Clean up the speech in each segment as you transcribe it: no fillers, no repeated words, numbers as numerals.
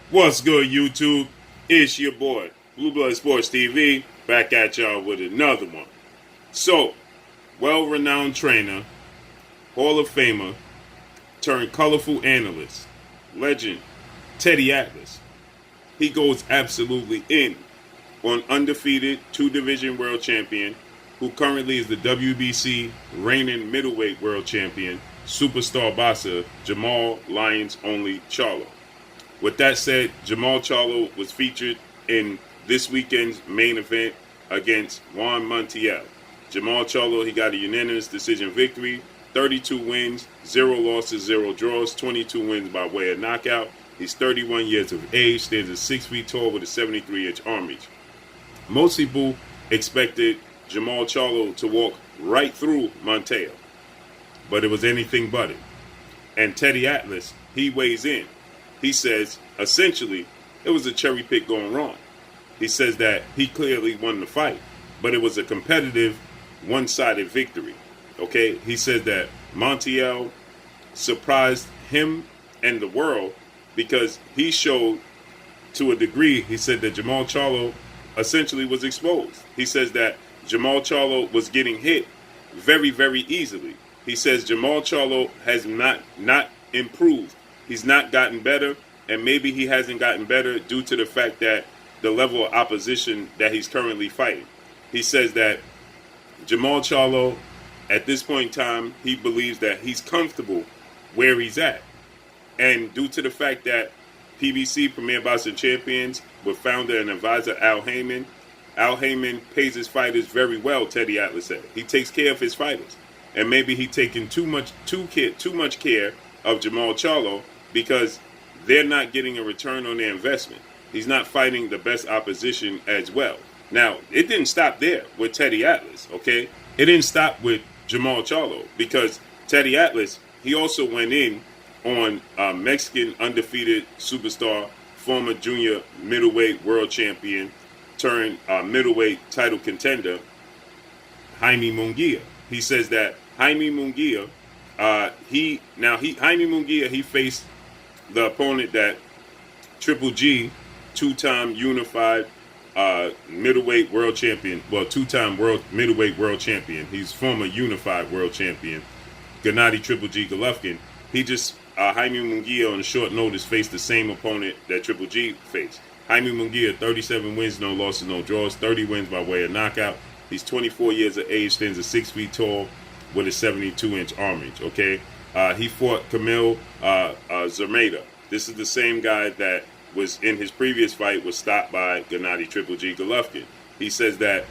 What's good, YouTube? It's your boy, Blue Blood Sports TV, back at y'all with another one. So, well-renowned trainer, Hall of Famer, turned colorful analyst, legend, Teddy Atlas. He goes absolutely in on undefeated two-division world champion, who currently is the WBC reigning middleweight world champion, superstar boxer, JERMALL Lions Only Charlo. With that said, JERMALL CHARLO was featured in this weekend's main event against Juan Montiel. JERMALL CHARLO, he got a unanimous decision victory, 32 wins, 0 losses, 0 draws, 22 wins by way of knockout. He's 31 years of age, stands at 6 feet tall with a 73-inch arm reach. Most people expected JERMALL CHARLO to walk right through Montiel, but it was anything but it. And Teddy Atlas, he weighs in. He says, essentially, it was a cherry pick going wrong. He says that he clearly won the fight, but it was a competitive, one-sided victory. Okay? He says that Montiel surprised him and the world because he showed, to a degree, he said that JERMALL CHARLO essentially was exposed. He says that JERMALL CHARLO was getting hit very, very easily. He says JERMALL CHARLO has not improved. He's not gotten better, and maybe he hasn't gotten better due to the fact that the level of opposition that he's currently fighting. He says that JERMALL CHARLO, at this point in time, he believes that he's comfortable where he's at. And due to the fact that PBC, Premier Boxing Champions, with founder and advisor ALlNG pays his fighters very well, Teddy Atlas said. He takes care of his fighters. And maybe he's taking too much care of JERMALL CHARLO, because they're not getting a return on their investment. He's not fighting the best opposition as well. Now, it didn't stop there with Teddy Atlas, okay? It didn't stop with JERMALL CHARLO, because Teddy Atlas, he also went in on Mexican undefeated superstar, former junior middleweight world champion, turned middleweight title contender, Jaime Munguia. He says that Jaime Munguia, Jaime Munguia, he faced the opponent that Triple G, two-time unified middleweight world champion, well, two-time middleweight world champion. He's former unified world champion, Gennady Triple G Golovkin. He just, Jaime Munguia on short notice faced the same opponent that Triple G faced. Jaime Munguia, 37 wins, no losses, no draws, 30 wins by way of knockout. He's 24 years of age, stands at 6 feet tall with a 72-inch arm reach, okay? He fought Camille Zermaida. This is the same guy that was in his previous fight, was stopped by Gennady Triple G Golovkin. He says that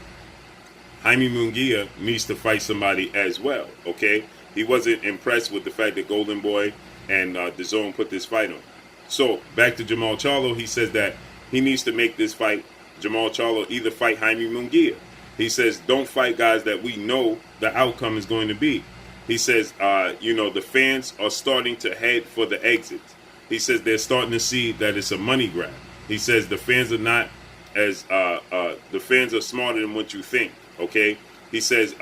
Jaime Munguia needs to fight somebody as well, okay? He wasn't impressed with the fact that Golden Boy and DAZN put this fight on. So, back to JERMALL CHARLO, he says that he needs to make this fight, JERMALL CHARLO, either fight Jaime Munguia. He says, don't fight guys that we know the outcome is going to be. He says, the fans are starting to head for the exits. He says they're starting to see that it's a money grab. He says the fans are not as, the fans are smarter than what you think, okay? He says,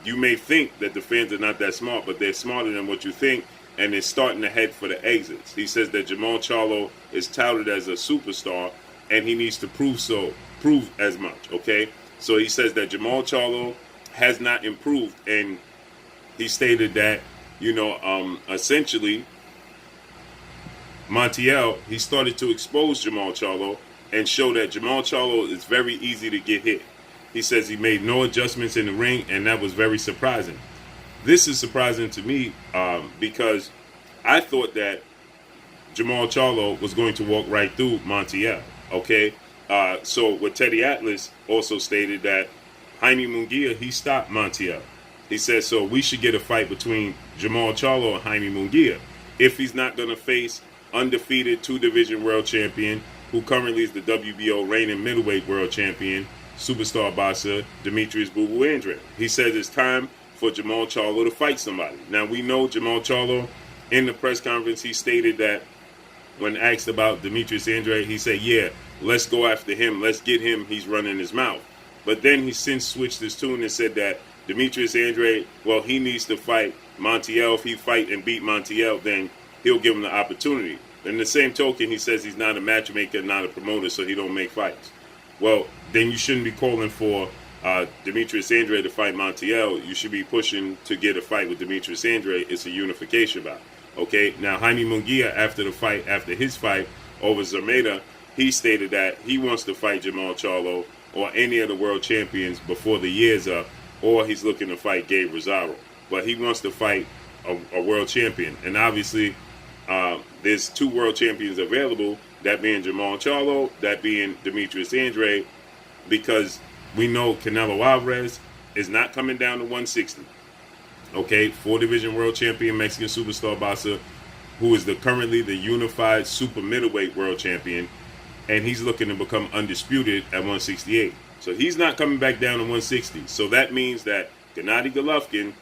you may think that the fans are not that smart, but they're smarter than what you think, and they're starting to head for the exits. He says that JERMALL CHARLO is touted as a superstar, and he needs to prove as much, okay? So he says that JERMALL CHARLO has not improved, and he stated that, essentially, Montiel, he started to expose JERMALL CHARLO and show that JERMALL CHARLO is very easy to get hit. He says he made no adjustments in the ring, and that was very surprising. This is surprising to me because I thought that JERMALL CHARLO was going to walk right through Montiel, okay? So what Teddy Atlas also stated that Jaime Munguia, he stopped Montiel. He says, so we should get a fight between JERMALL CHARLO and Jaime Munguia if he's not going to face undefeated two-division world champion, who currently is the WBO reigning middleweight world champion, superstar boxer, Demetrius Boo Boo Andrade. He says it's time for JERMALL CHARLO to fight somebody. Now, we know JERMALL CHARLO, in the press conference, he stated that when asked about Demetrius Andrade, he said, yeah, let's go after him. Let's get him. He's running his mouth. But then he since switched his tune and said that Demetrius Andrade, well, he needs to fight Montiel. If he fight and beat Montiel, then he'll give him the opportunity. In the same token, he says he's not a matchmaker, not a promoter, so he don't make fights. Well, then you shouldn't be calling for Demetrius Andrade to fight Montiel. You should be pushing to get a fight with Demetrius Andrade. It's a unification bout. Okay, now Jaime Munguia, after his fight over Zermaida, he stated that he wants to fight Jermall Charlo or any of the world champions before the year's up, or he's looking to fight Gabe Rosaro. But he wants to fight a world champion. And obviously, there's 2 world champions available, that being Jermall Charlo, that being Demetrius Andrade, because we know Canelo Alvarez is not coming down to 160. Okay, 4-division world champion, Mexican superstar boxer, who is currently the unified super middleweight world champion, and he's looking to become undisputed at 168. So he's not coming back down to 160. So that means that Gennady Golovkin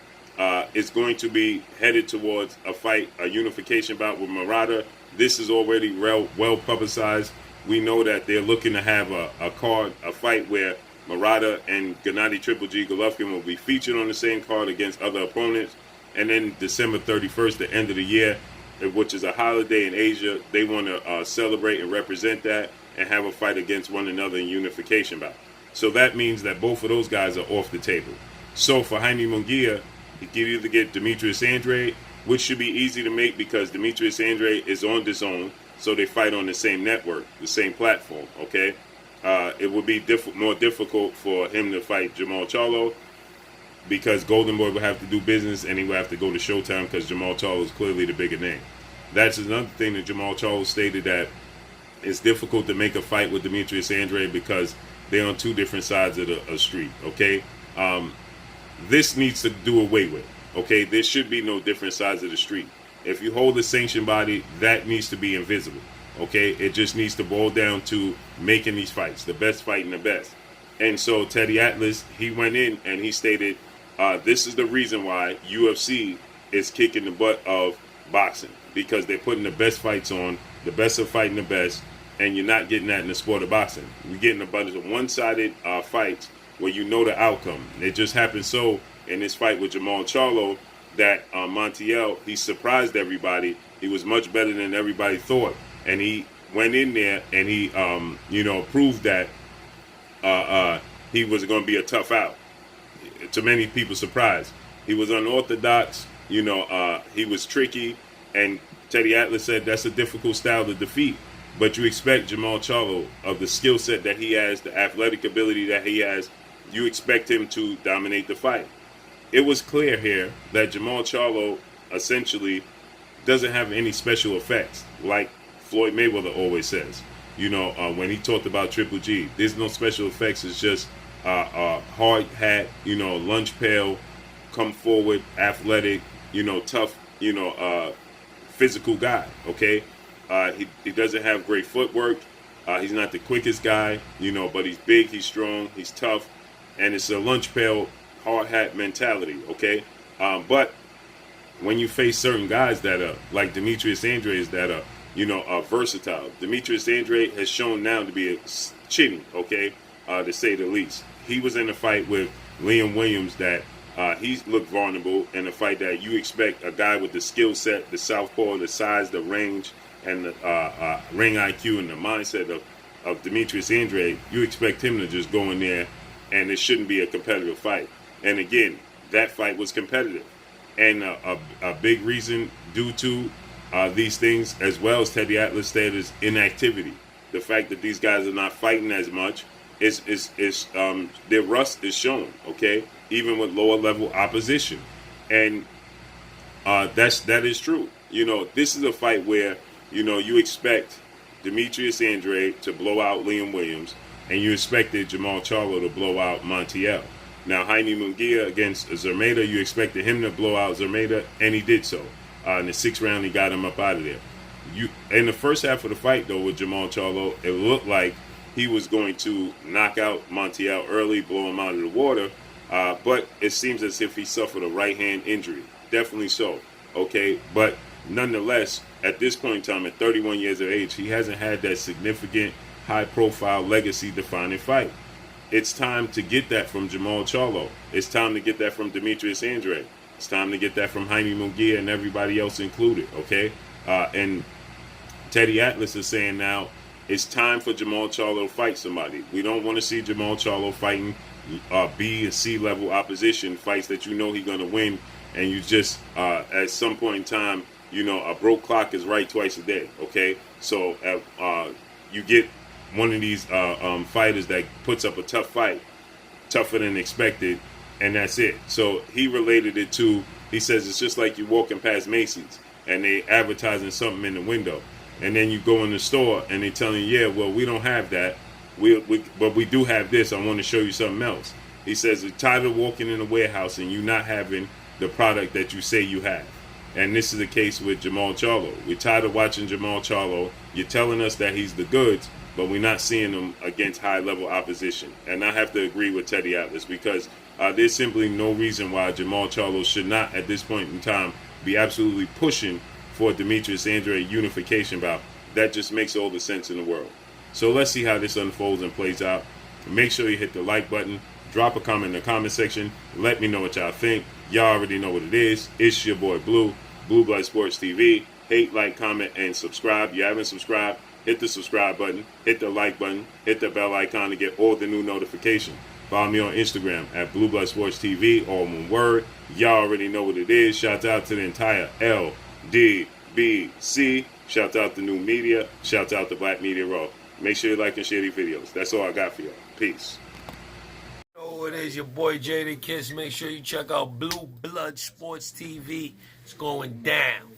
is going to be headed towards a fight, a unification bout with Murata. This is already well publicized. We know that they're looking to have a fight where Murata and Gennady Triple G Golovkin will be featured on the same card against other opponents. And then December 31st, the end of the year, which is a holiday in Asia, they want to celebrate and represent that and have a fight against one another in unification bout. So that means that both of those guys are off the table. So for Jaime Munguia, he can either get Demetrius Andrade, which should be easy to make because Demetrius Andrade is on DAZN, so they fight on the same network, the same platform, okay? It would be more difficult for him to fight Jermall Charlo because Golden Boy would have to do business and he would have to go to Showtime because Jermall Charlo is clearly the bigger name. That's another thing that Jermall Charlo stated, that it's difficult to make a fight with Demetrius Andrade because they're on 2 different sides of the street, okay? This needs to do away with, okay? There should be no different sides of the street. If you hold a sanctioned body, that needs to be invisible, okay? It just needs to boil down to making these fights, the best fighting the best. And so Teddy Atlas, he went in and he stated, this is the reason why UFC is kicking the butt of boxing, because they're putting the best fights on, the best of fighting the best, and you're not getting that in the sport of boxing. We're getting a bunch of one-sided fights where you know the outcome. It just happened so in this fight with Jermall Charlo that Montiel, he surprised everybody. He was much better than everybody thought, and he went in there and he, proved that he was going to be a tough out. To many people's surprise, he was unorthodox. He was tricky, and Teddy Atlas said that's a difficult style to defeat. But you expect Jermall Charlo, of the skill set that he has, the athletic ability that he has, you expect him to dominate the fight. It was clear here that Jermall Charlo essentially doesn't have any special effects, like Floyd Mayweather always says. When he talked about Triple G, there's no special effects. It's just a hard hat, lunch pail, come forward, athletic, tough, physical guy, okay? He doesn't have great footwork. He's not the quickest guy, but he's big, he's strong, he's tough, and it's a lunch pail, hard hat mentality, okay? But when you face certain guys that are like Demetrius Andrade, that are versatile. Demetrius Andrade has shown now to be a chinny, okay, to say the least. He was in a fight with Liam Williams that he looked vulnerable in a fight that you expect a guy with the skill set, the southpaw, the size, the range, and the ring IQ and the mindset of Demetrius Andrade. You expect him to just go in there, and it shouldn't be a competitive fight. And again, that fight was competitive. And a big reason due to these things, as well as Teddy Atlas said, is inactivity. The fact that these guys are not fighting as much is their rust is shown, okay? Even with lower level opposition. And that is true. This is a fight where, you expect Demetrius Andrade to blow out Liam Williams, and you expected Jermall Charlo to blow out Montiel. Now, Jaime Munguia against Zermaida, you expected him to blow out Zermaida, and he did so. In the 6th round, he got him up out of there. In the first half of the fight, though, with Jermall Charlo, it looked like he was going to knock out Montiel early, blow him out of the water, but it seems as if he suffered a right hand injury. Definitely so, okay? But nonetheless, at this point in time, at 31 years of age, he hasn't had that significant, high-profile, legacy-defining fight. It's time to get that from Jermall Charlo. It's time to get that from Demetrius Andrade. It's time to get that from Jaime Munguia and everybody else included, okay? And Teddy Atlas is saying now it's time for JERMALL CHARLO to fight somebody. We don't want to see JERMALL CHARLO fighting B and C level opposition, fights that you know he's going to win, and you just at some point in time, you know, a broke clock is right twice a day. Okay, so you get one of these fighters that puts up a tough fight, tougher than expected, and that's it. So he related it to, he says it's just like you walking past Macy's and they advertising something in the window, and then you go in the store and they telling you, yeah, well, we don't have that, but we do have this. I want to show you something else. He says you're tired of walking in a warehouse and you not having the product that you say you have. And this is the case with JERMALL CHARLO. We're tired of watching JERMALL CHARLO. You're telling us that he's the goods, but we're not seeing him against high-level opposition. And I have to agree with Teddy Atlas, because there's simply no reason why JERMALL CHARLO should not, at this point in time, be absolutely pushing for Demetrius Andrade unification bout. That just makes all the sense in the world. So let's see how this unfolds and plays out. Make sure you hit the like button. Drop a comment in the comment section. Let me know what y'all think. Y'all already know what it is. It's your boy Blue, Blue Blood Sports TV. Hate, like, comment, and subscribe. You haven't subscribed, hit the subscribe button, hit the like button, hit the bell icon to get all the new notifications. Follow me on Instagram at Blue Blood Sports TV, all one word. Y'all already know what it is. Shout out to the entire LDBC. Shout out to New Media. Shout out to Black Media Raw. Make sure you like and share these videos. That's all I got for y'all. Peace. Oh, it is your boy Jada Kiss. Make sure you check out Blue Blood Sports TV. It's going down.